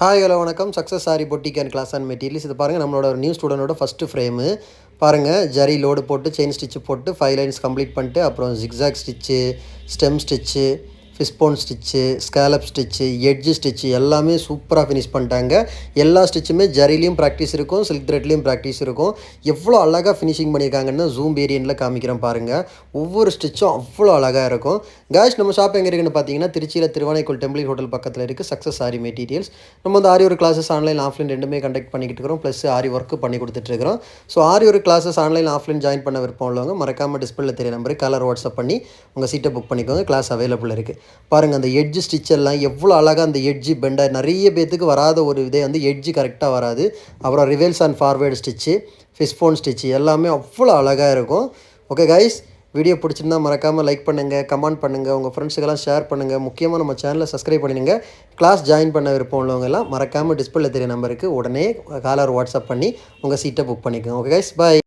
Hi hello வணக்கம். Success sari boutique and class and materials. இது பாருங்கள், நம்மளோட ஒரு நியூ ஸ்டூடெண்டோட ஃபஸ்ட்டு ஃப்ரேமு பாருங்கள். ஜரி லோடு போட்டு செயின் ஸ்டிச்சு போட்டு 5 லைன்ஸ் கம்ப்ளீட் பண்ணிட்டு அப்புறம் zigzag stitch, stem stitch, fishbone stitch, scallop stitch, edge stitch எல்லாமே சூப்பராக ஃபினிஷ் பண்ணிட்டாங்க. எல்லா ஸ்டிச்சுமே ஜரிலையும் ப்ராக்டிஸ் இருக்கும், சில்க் த்ரெட்லேயும் ப்ராக்டிஸ் இருக்கும். எவ்வளோ அழகாக ஃபினிஷிங் பண்ணியிருக்காங்கன்னு ஜூம் வேரியண்ட்டில் காமிக்கிறேன் பாருங்கள். ஒவ்வொரு ஸ்டிச்சும் அவ்வளோ அழகாக இருக்கும். காய்ஸ், நம்ம ஷாப் எங்கே இருக்குன்னு பார்த்தீங்கன்னா திருச்சியில் திருவானைக்கோள் டெம்பிள் ஹோட்டல் பக்கத்தில் இருக்குது சக்ஸஸ் சாரி மெட்டீரியல்ஸ். நம்ம வந்து ஆரி ஒரு கிளாஸஸ் ஆன்லைன் ஆஃப்லைன் ரெண்டுமே கண்டக்ட் பண்ணிக்கிட்டு இருக்கிறோம். ப்ளஸ் ஆரி ஒர்க்கு பண்ணி கொடுத்துட்ருக்கிறோம். ஸோ ஆரி ஒரு கிளாஸஸ் ஆன்லைன் ஆஃப்லைன் ஜாயின் பண்ண விருப்பம் உள்ளவங்க மறக்காமல் டிஸ்பிளேல தெரிய நம்பருக்கு கலர் வாட்ஸ்அப் பண்ணி உங்கள் சீட்டை புக் பண்ணிக்கோங்க. கிளாஸ் அவைலபிள் இருக்குது. பாருங்கள், அந்த எட்ஜு ஸ்டிச் எல்லாம் எவ்வளோ அழகாக அந்த எட்ஜு பெண்டாக நிறைய பேத்துக்கு வராத ஒரு இதே வந்து எட்ஜு கரெக்டாக வராது. அப்புறம் ரிவெல்ஸ் and forward stitch, fishbone stitch எல்லாமே அவ்வளோ அழகாக இருக்கும். ஓகே கைஸ், வீடியோ பிடிச்சிருந்தா மறக்காமல் லைக் பண்ணுங்கள், கமெண்ட் பண்ணுங்கள், உங்கள் ஃப்ரெண்ட்ஸுக்கெல்லாம் ஷேர் பண்ணுங்கள். முக்கியமாக நம்ம சேனலை சப்ஸ்கிரைப் பண்ணிடுங்க. கிளாஸ் ஜாயின் பண்ண விருப்பம் உள்ளவங்கெல்லாம் மறக்காமல் டிஸ்பிளேல தெரிய நம்பருக்கு உடனே காலர் வாட்ஸ்அப் பண்ணி உங்கள் சீட்டை புக் பண்ணிக்கோங்க. ஓகே கைஸ், பாய்.